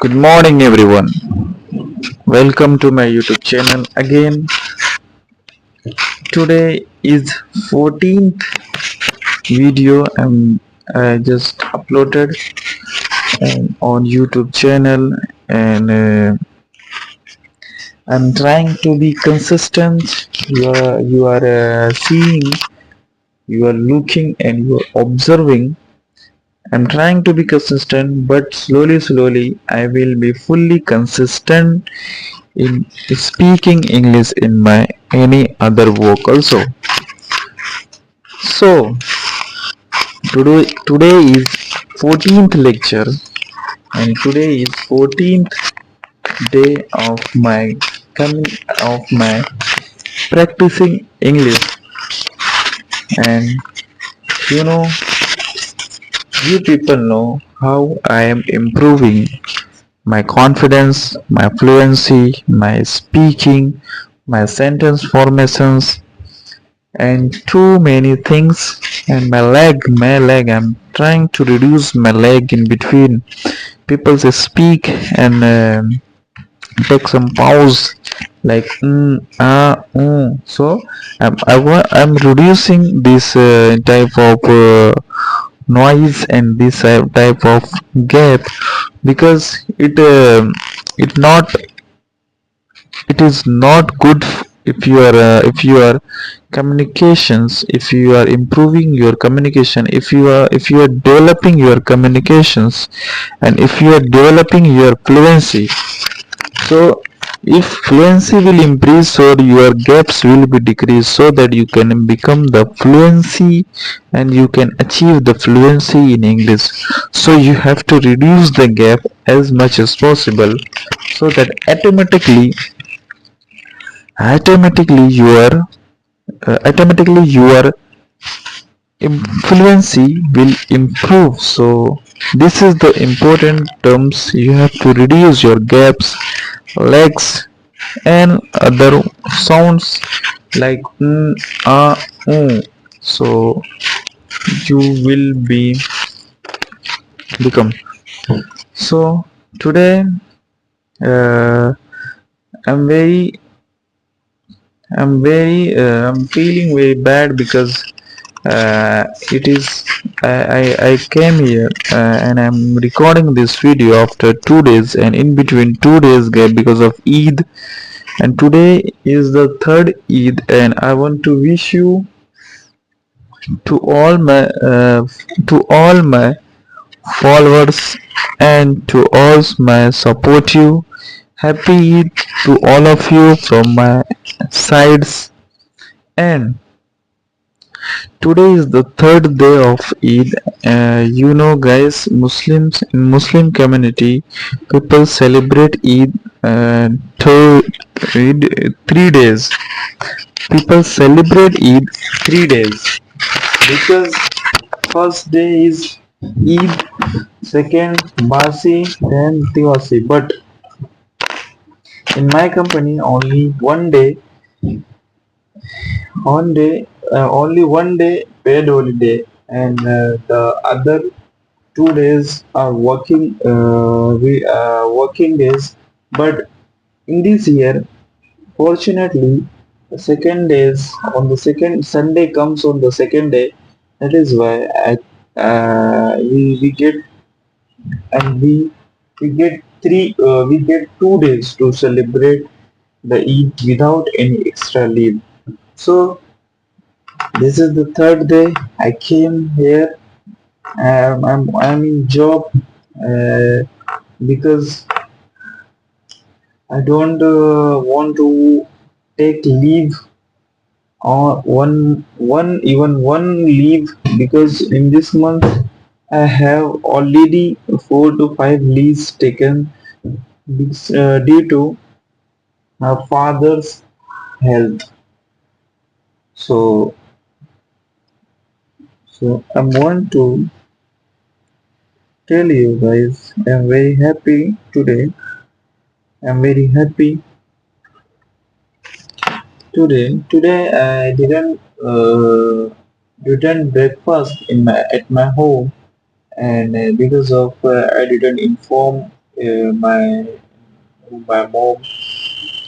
Good morning, everyone. Welcome to my YouTube channel again. Today is 14th video I just uploaded on YouTube channel, and I'm trying to be consistent. You are seeing, you are looking, and you are observing. I'm trying to be consistent, but slowly, I will be fully consistent in speaking English in my any other work also. So today is 14th lecture, and today is 14th day of my coming of my practicing English. And you know, you people know how I am improving my confidence, my fluency, my speaking, my sentence formations, and too many things. And my leg, I'm trying to reduce my leg in between. People say speak and take some pause like so I'm reducing this type of noise and this type of gap, because it not it is not good. If you are communications, if you are improving your communication, if you are developing your communications, and if you are developing your fluency, so if fluency will increase, so your gaps will be decreased, so that you can become the fluency and you can achieve the fluency in English. So you have to reduce the gap as much as possible, so that automatically your fluency will improve. So this is the important terms. You have to reduce your gaps, legs, and other sounds like so you will be become. So today, uh, i'm very I'm feeling very bad, because it is I came here and I'm recording this video after 2 days, and in between 2 days gap because of Eid. And today is the third Eid, and I want to wish you to all my followers and to all my supportive happy Eid to all of you from my sides. And today is the third day of Eid. Guys, Muslims in Muslim community, people celebrate Eid to Eid 3 days. People celebrate Eid 3 days, because first day is Eid, second Basi, then Diwali. But in my company, only one day paid holiday, and the other 2 days are working days. But in this year, fortunately, the second days on the second Sunday comes on the second day. That is why we get, and we get 2 days to celebrate the Eid without any extra leave. So this is the third day I came here. I'm in job, uh, because I don't want to take leave, or one leave, because in this month I have already 4 to 5 leaves taken, due to my father's health. So I want to tell you guys, I'm very happy today. I'm very happy today. Today I didn't breakfast in my at my home, and because of I didn't inform my mom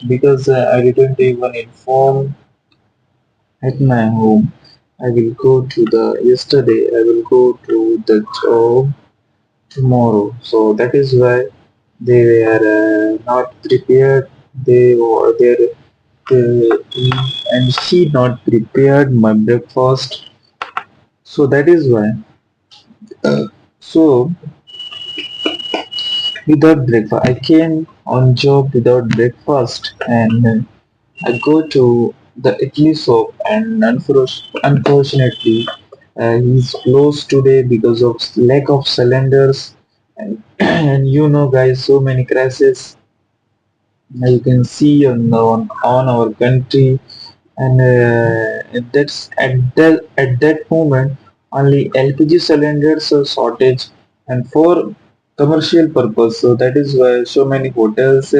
because I didn't even inform at my home. I will go to the yesterday. I will go to the job tomorrow. So that is why they are not prepared. They were there, and she not prepared my breakfast. So that is why. So without breakfast, I came on job without breakfast, and I go to the Italy shop, and unfortunately, he's closed today because of lack of cylinders, and, and you know, guys, so many crashes you can see on our country, and that's at that moment only LPG cylinders are shortage and for commercial purpose. So that is why so many hotels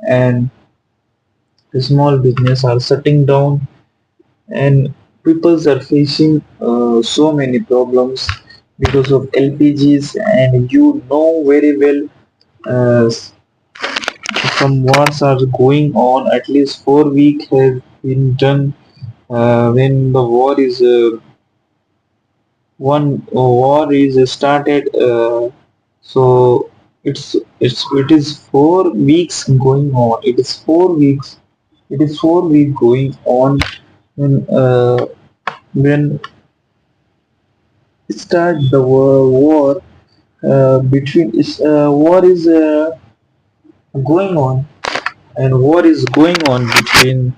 and small business are shutting down, and people are facing so many problems because of LPGs. And you know very well, uh, some wars are going on. At least 4 weeks have been done when the war is started. So it is 4 weeks going on. It is 4 weeks going on when start the war between war is going on, and war is going on between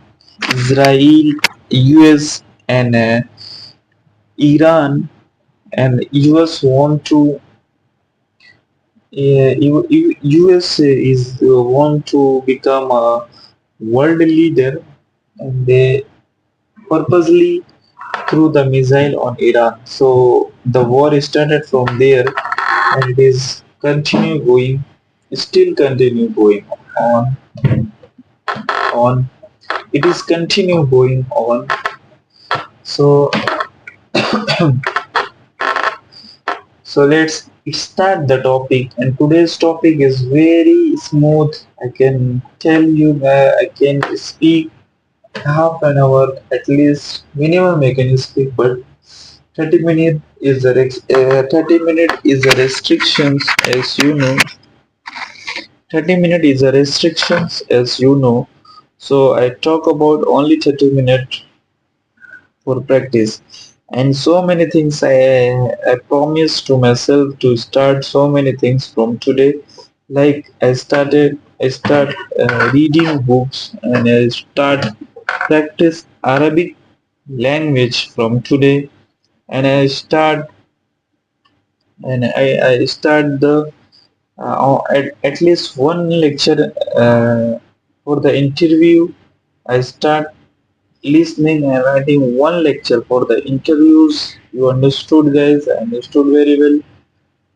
Israel, US, and Iran. And US want to US is want to become a world leader, and they purposely threw the missile on Iran. So the war started from there, and it is continue going on. It is continue going on. So let's start the topic. And today's topic is very smooth. I can tell you that I can speak half an hour at least minimum. I can speak, but 30 minute is a restrictions, as you know. 30 minute is a restrictions, as you know. So I talk about only 30 minutes for practice. And so many things I promised to myself to start so many things from today. Like I start reading books, and I start practice Arabic language from today. And I start the at least one lecture for the interview. I start listening and writing one lecture for the interviews. You understood, guys? I understood very well.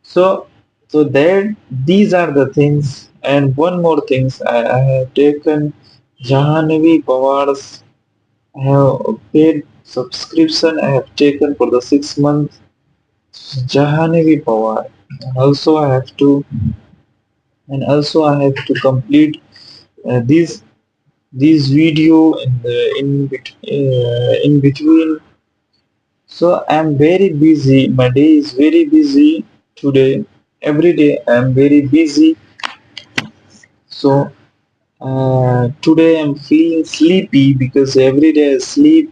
So, that these are the things. And one more things, I have taken Jahanavi Pawar's. I have paid subscription. I have taken for the 6 months Jahanavi Pawar. Also, I have to, and also I have to complete these video in between. So I'm very busy. My day is very busy today. Every day I'm very busy. So today I'm feeling sleepy because every day I sleep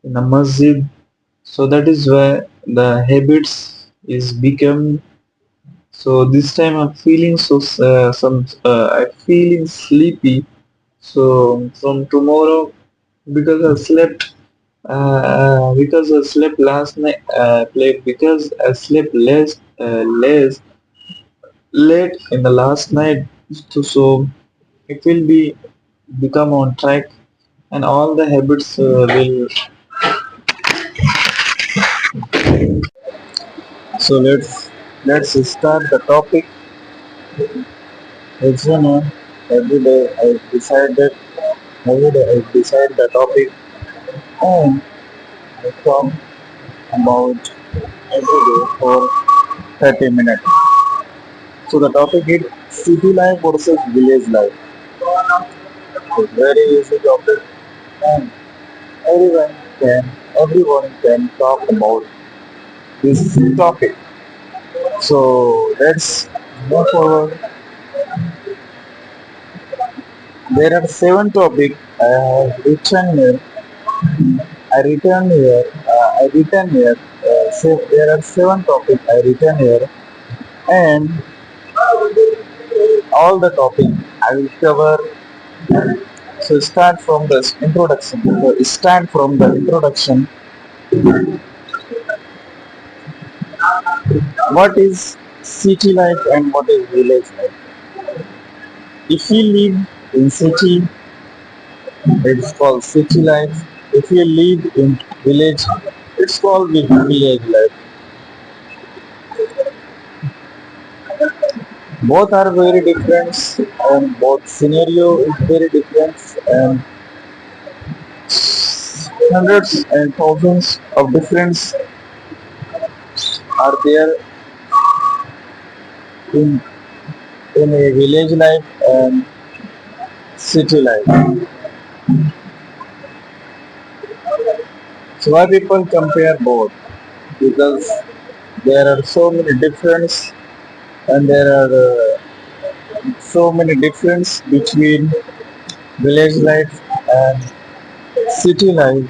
in a masjid. So that is why the habits is become. So this time I'm feeling I'm feeling sleepy. So from tomorrow, because I slept last night, because I slept less late in the last night. So it will be become on track, and all the habits will. So let's start the topic. As you know, every day I decided every day I decide the topic, and I talk about every day for 30 minutes. So the topic is city life versus village life. It's very easy topic and everyone everyone can talk about this topic. So let's move forward. There are seven topics I have written here. I written here. There are seven topics I written here, and all the topic I will cover. So start from the introduction. Start from the introduction. What is city life and what is village life? If you live in city, it's called city life. If you live in village, it's called village life. Both are very different, and both scenario is very different, and hundreds and thousands of difference are there in a village life and city life. So why people compare both? Because there are so many difference and there are so many difference between village life and city life.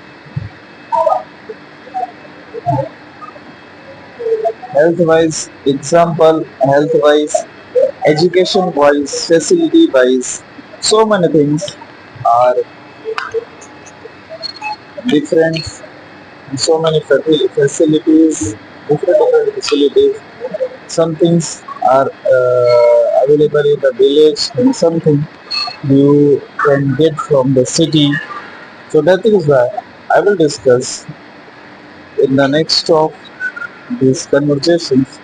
Health wise, example, health wise, education wise, facility wise, so many things are different. So many facilities, different facilities. Some things are available in the village, and something you can get from the city. So that is why I will discuss in the next of these conversations.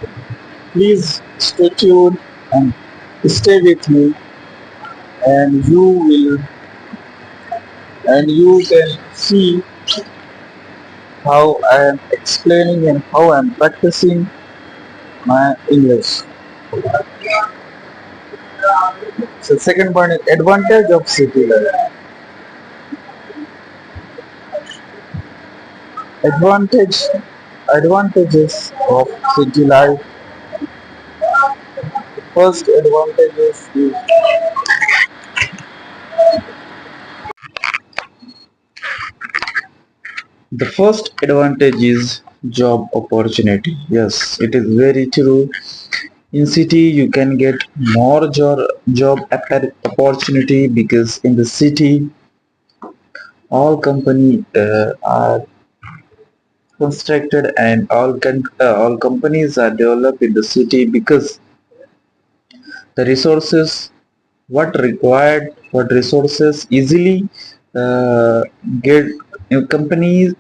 Please stay tuned and stay with me, and you can see how I am explaining and how I am practicing my English. So second point is advantage of city life. Advantage Advantages of city life. First advantages is the first advantage is job opportunity. Yes, it is very true. In city you can get more opportunity because in the city all company are constructed and all companies are developed in the city because the resources what resources easily uh, get company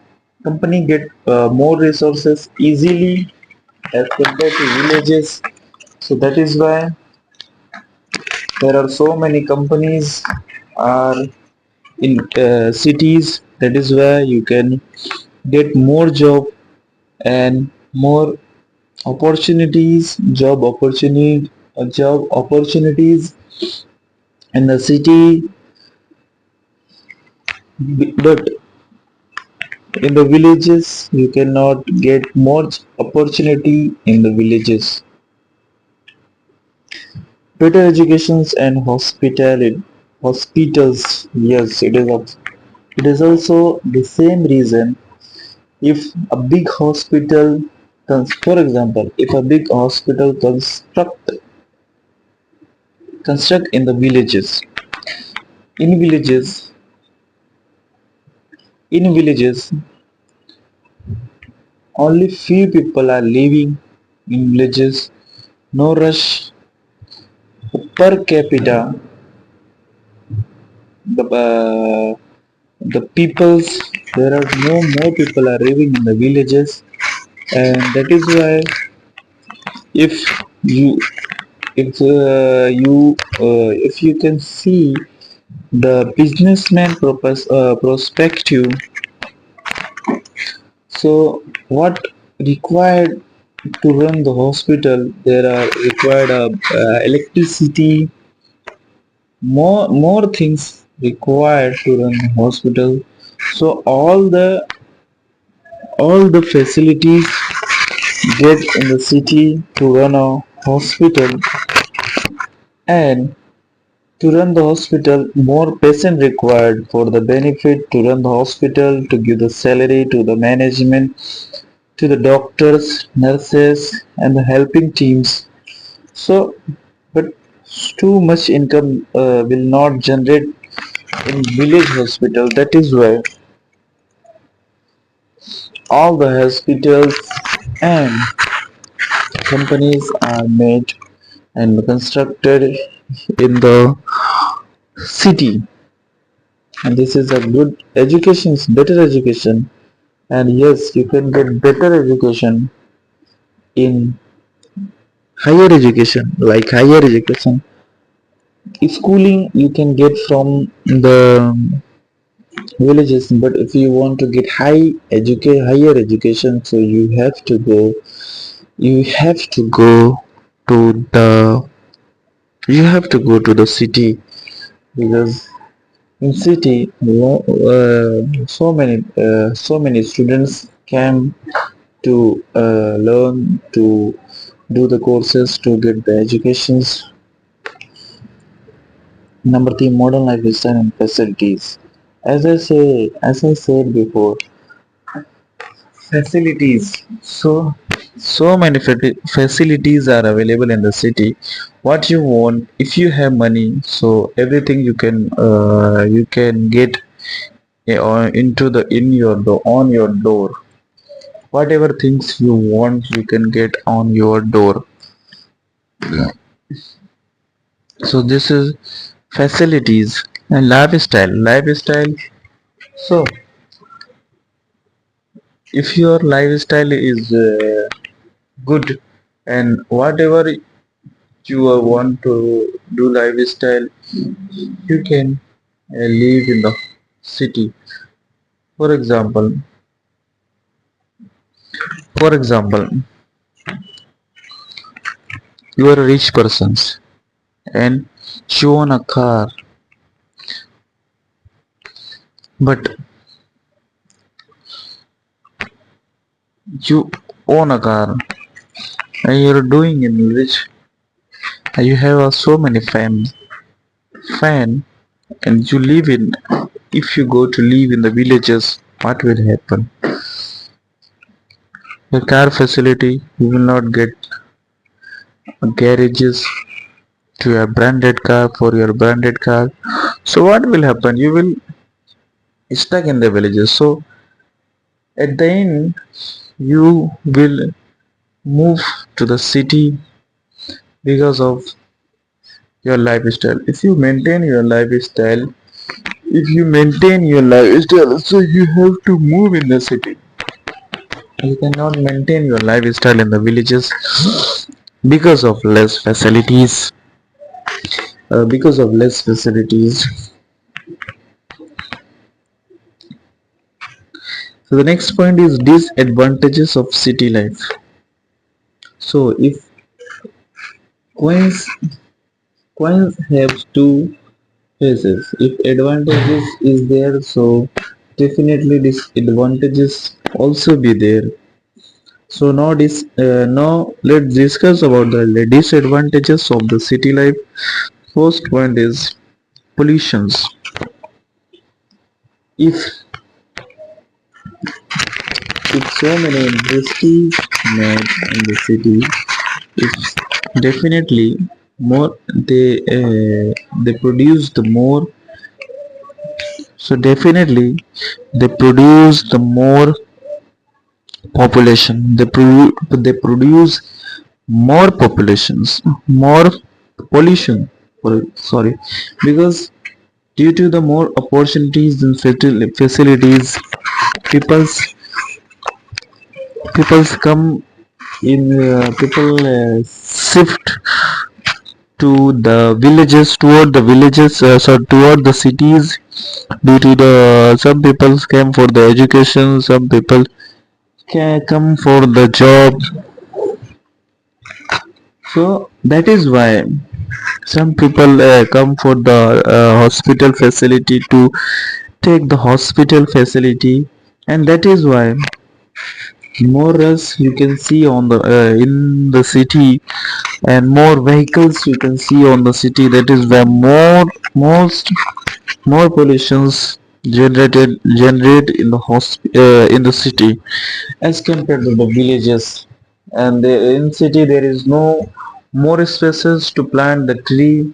get more resources easily as compared to villages. So that is why there are so many companies are in cities. That is why you can get more and more job opportunities in the city. But in the villages you cannot get much opportunity. In the villages, better educations and hospitals. Yes, it is also the same reason. If a big hospital for example, if a big hospital construct in the villages, in villages in villages, only few people are living in villages. No rush per capita. The peoples, there are no more people are living in the villages, and that is why if you if you can see the businessman perspective. So what required To run the hospital there are required electricity, more things required to run the hospital. So all the facilities get in the city to run a hospital. And to run the hospital, more patient required for the benefit to run the hospital, to give the salary to the management, to the doctors, nurses, and the helping teams. So, but too much income will not generate in village hospital. That is why all the hospitals and companies are made and constructed in the city. And this is a good education, better education. And yes, you can get better education in higher education, like higher education. Schooling you can get from the villages, but if you want to get higher education, so you have to go to the to the city, because in city so many students came to learn to do the courses to get the educations. Number three, modern lifestyle and facilities. As I said before, facilities. So many facilities are available in the city. What you want, if you have money, so everything you can get into the in your door on your door. Whatever things you want, you can get on your door. So this is facilities and lifestyle. Lifestyle. So if your lifestyle is good, and whatever you want to do lifestyle, you can live in the city. For example for example, you are a rich person and you own a car, but you own a car and you're doing in rich, and you have so many fan, and you live in, if you go to live in the villages, what will happen? The car facility, you will not get garages to your branded car for your branded car. So what will happen? You will stuck in the villages. So at the end, you will move to the city because of your lifestyle. If you maintain your lifestyle, so you have to move in the city. You cannot maintain your lifestyle in the villages because of less facilities. Because of less facilities. So the next point is disadvantages of city life. So if coins coins have two faces. If advantages is there, so definitely disadvantages also be there. So now let's discuss about the disadvantages of the city life. First point is pollutions. If if so many industries made in the city, it's definitely more they produce the more, so definitely they produce the more population, they produce more populations, more pollution, sorry, because due to the more opportunities and facilities, people's people's come in people shift to the villages, toward the villages, toward the cities, due to the some people came for the education, some people can come for the job. So that is why some people come for the hospital facility to take the hospital facility, and that is why more rush you can see on the in the city, and more vehicles you can see on the city. That is where more pollutions generate in the in the city as compared to the villages. And in city there is no more spaces to plant the tree,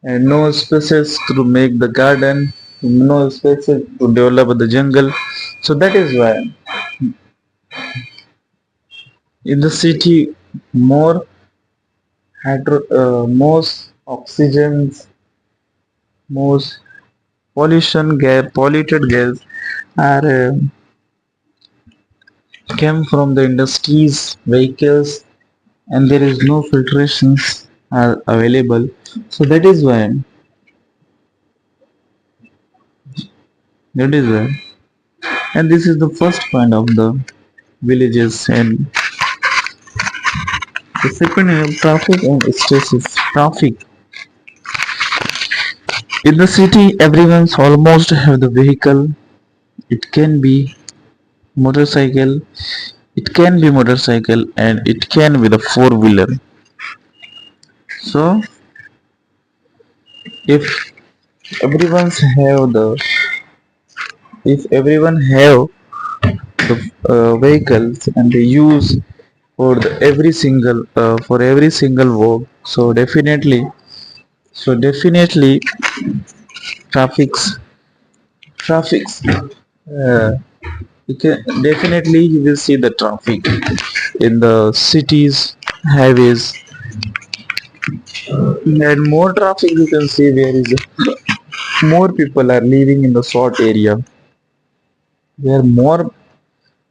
and no spaces to make the garden, no spaces to develop the jungle. So that is why in the city more most oxygens, most polluted gas are came from the industries, vehicles, and there is no filtrations are available. So that is why, and this is the first point of the villages. And the second traffic and stresses. Traffic in the city, everyone's almost have the vehicle. It can be motorcycle, and it can be the four wheeler. So if everyone's have the if everyone have the vehicles, and they use for every single work, so definitely traffics traffics uh, you can definitely you will see the traffic in the cities, highways, and more traffic you can see where is more people are living in the short area, where more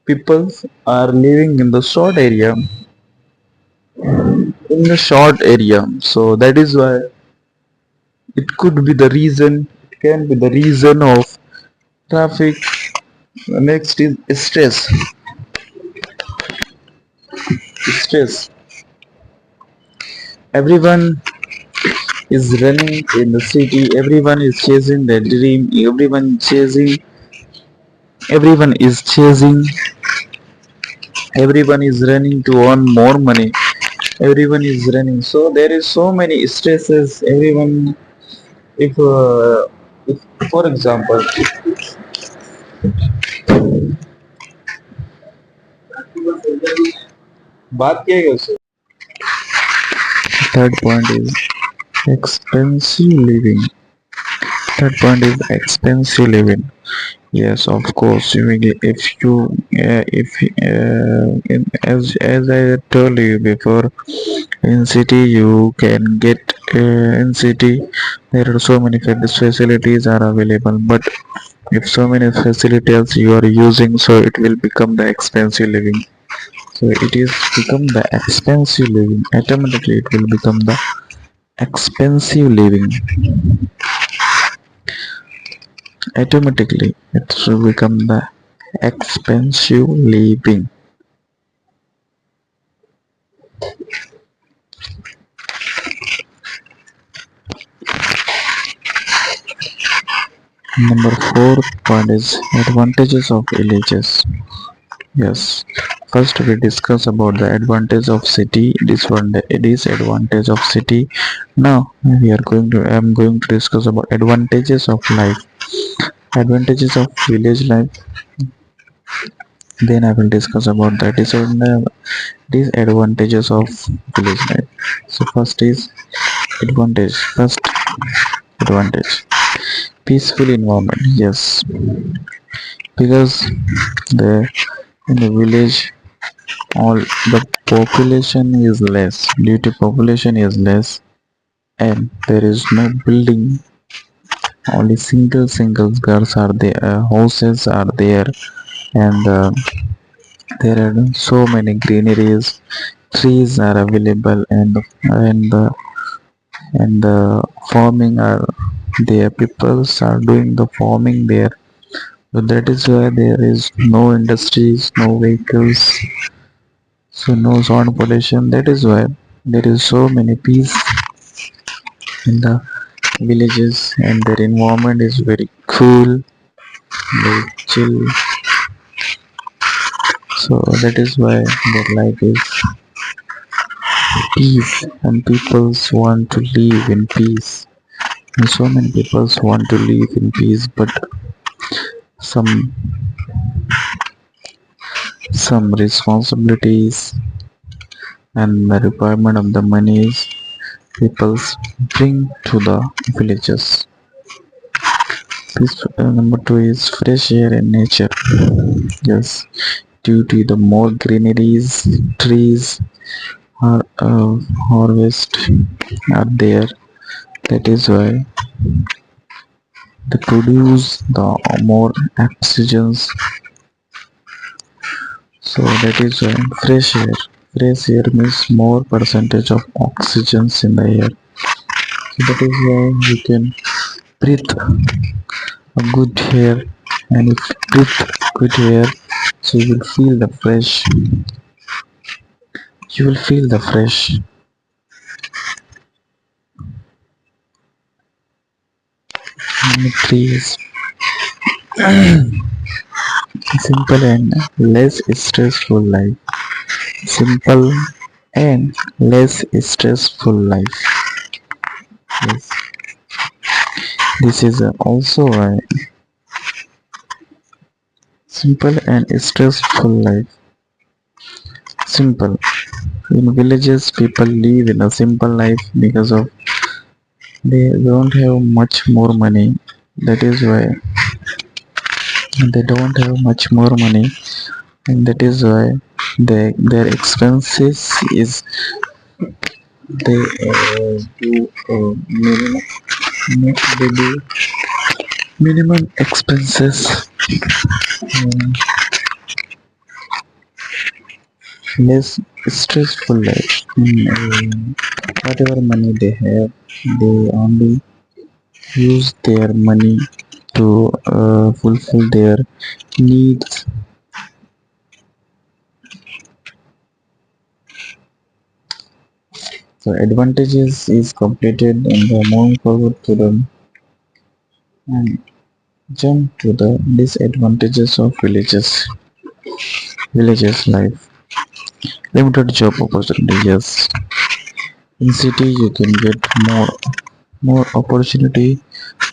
people are living in the short area. So that is why it could be the reason, it can be the reason of traffic. Next is stress. Everyone is running in the city, everyone is chasing their dream, everyone is chasing, everyone is running to earn more money, everyone is running. So there is so many stresses. Everyone, if for example, बात किया गया उससे. Third point is expensive living. Third point is expensive living. Yes, of course. If you, as I told you before, in city you can get in city there are so many facilities are available. But if so many facilities you are using, so it will become the expensive living. So it is become the expensive living. Automatically, it will become the expensive living. Automatically, it will become the expensive living. Number four point is advantages of villages. Yes. First, we discuss about the advantage of city. Disadvantage of city. Now we are going to. I am going to discuss about advantages of life. Advantages of village life. Then I will discuss about the disadvantages of village life. So first is advantage. First advantage. Peaceful environment. Yes, because the in the village all the population is less. Due to population is less, and there is no building, only single cars are there, houses are there, and there are so many greeneries, trees are available, and the farming are there, peoples are doing the farming there. So that is why there is no industries, no vehicles, so no sound pollution. That is why There is so many peace in the villages, and their environment is very cool, very chill. So that is why their life is peace, and people want to live in peace. And so many people want to live in peace, but some some responsibilities and the requirement of the monies peoples bring to the villages. Number two is fresh air and nature. Yes, due to the more greeneries, trees are harvest are there. That is why they produce the more oxygens. So that is why fresh air. Fresh air means more percentage of oxygens in the air. So that is why you can breathe a good air, and if you breathe good air, so you will feel the fresh. You will feel the fresh. Number three is simple and less stressful life. Simple and less stressful life. Yes, this is also a simple and stressful life. Simple. In villages, people live in a simple life because of they don't have much more money. That is why they don't have much more money, and that is why their expenses is they do they do minimum expenses, um, less stressful life. Whatever money they have, they only use their money to fulfill their needs. So advantages is completed, and moving forward to the and jump to the disadvantages of villages life. Limited job opportunity. Yes, in city you can get more opportunity,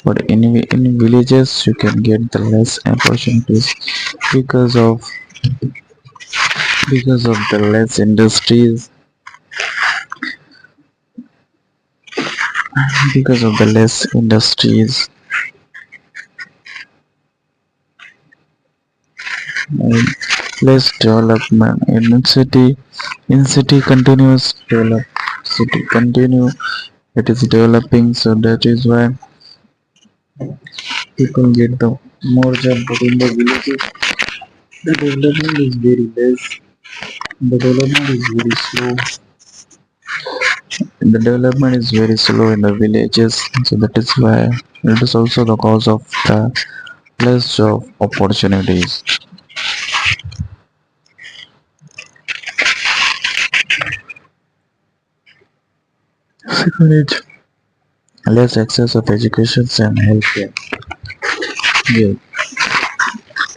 but in villages you can get the less opportunities because of the less industries, because of the less industries and less development. In city continuous develop, city continue, it is developing, so that is why people get the more job. But in the villages the development is very less, the development is very slow. The development is very slow in the villages, so that is why it is also the cause of the less job opportunities. Second is less access of education and healthcare. Yeah,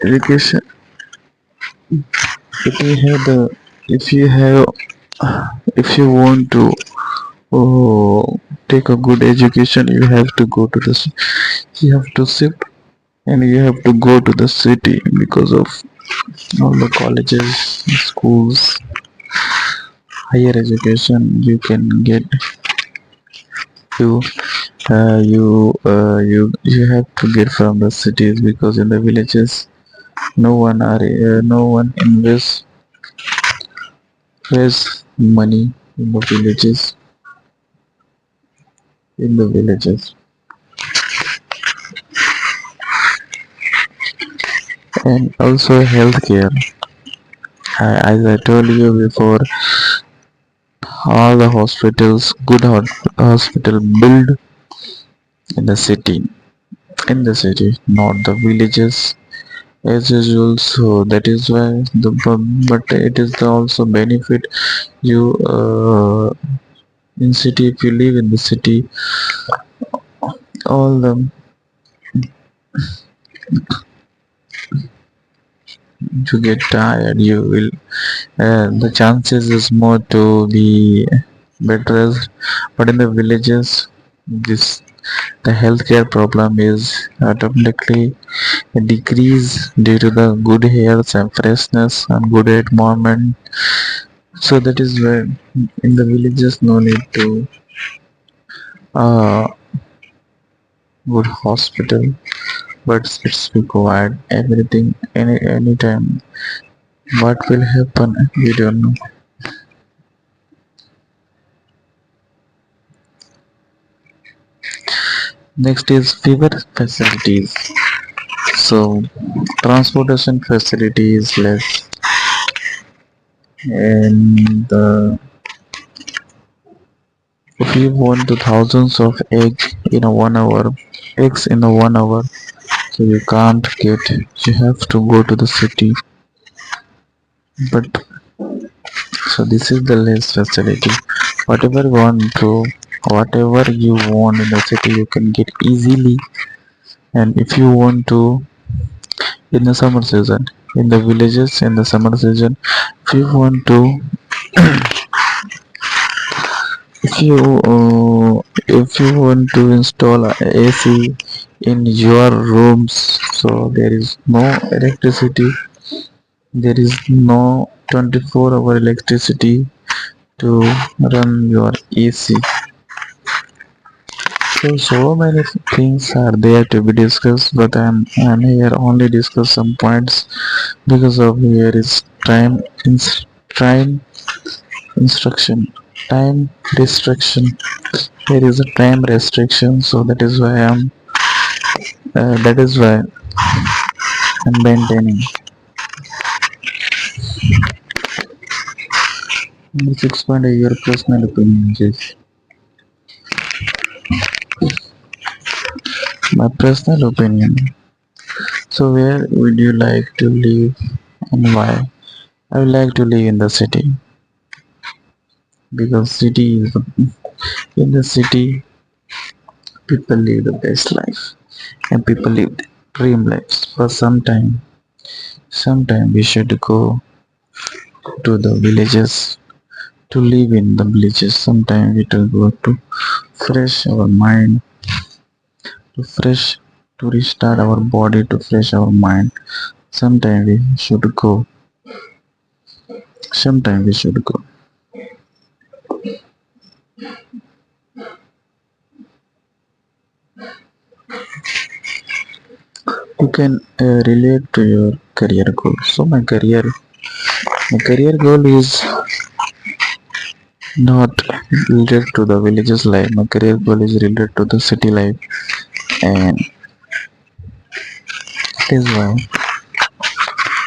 education. If you have the, if you have, if you want to take a good education, you have to go to the, you have to shift, and you have to go to the city because of all the colleges, schools, higher education you can get. You have to get from the cities, because in the villages no one invests money in the villages. And also healthcare. As I told you before, all the hospitals, good hospital build in the city, not the villages as usual. So that is why but it is the also benefit you In city, if you live in the city, all the you get tired, you will the chances is more to be bed rest. But in the villages, this the healthcare problem is automatically decrease due to the good health and freshness and good environment. So that is where in the villages no need to uh, good hospital, but it's required everything anytime. What will happen? We don't know. Next is fever facilities. So transportation facility is less, and if you want the thousands of eggs in a 1 hour, so you can't get. You have to go to the city. But so this is the less facility. Whatever you want to, whatever you want in the city, you can get easily. And if you want to, in the summer season, in the villages, in the summer season, if you want to, if you want to install a AC in your rooms, so there is no electricity. There is no 24-hour electricity to run your AC. So many things are there to be discussed, but I'm here only discuss some points because of here is time instruction, time restriction. There is a time restriction, so that is why I'm maintaining. Number 6 point, your personal opinion is my personal opinion. So where would you like to live and why? I would like to live in the city because in the city people live the best life and people live the dream lives. But sometime we should go to the villages to live in the villages. Sometime we will go to fresh our mind, to fresh to restart our body, to fresh our mind. Sometime we should go. Sometime we should go. You can relate to your career goal. So my career goal is not related to the villages life. My career goal is related to the city life, and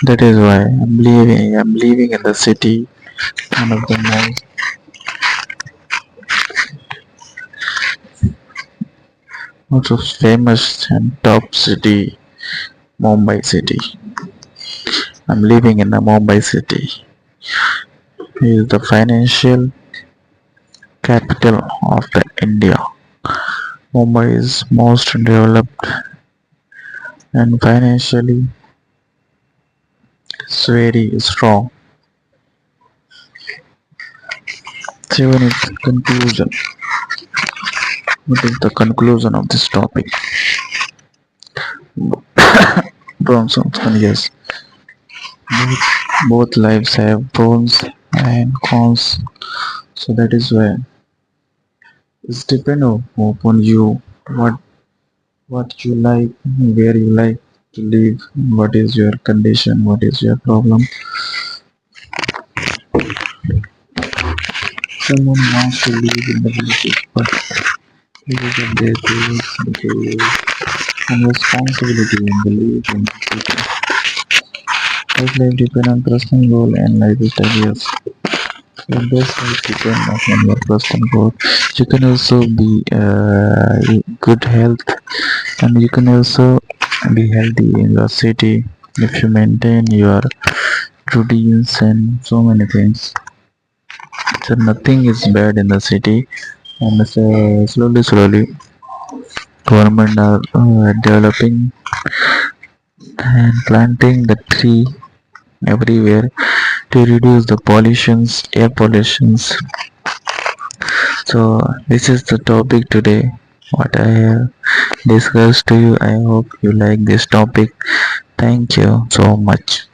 that is why I'm living in the city, one of the most famous and top city, Mumbai city. I'm living in the Mumbai city. It is the financial capital of the India. Mumbai is most developed and financially it's very strong. So when it's conclusion, what is the conclusion of this topic? Pros and cons, yes. Both lives have pros and cons. So that is why it's depend upon you what you like, where you like to live, what is your condition, what is your problem. Someone wants to live in the villages, but because of their parents, and responsibility in the live in the city. Life depend on personal goal and lifestyle. Yes. Your best life depend on your personal goal. You can also be good health, and you can also be healthy in the city if you maintain your routines and so many things. So nothing is bad in the city, and slowly government are developing and planting the tree everywhere to reduce the pollutions, air pollutions. So this is the topic today. What I have discussed to you. I hope you like this topic. Thank you so much.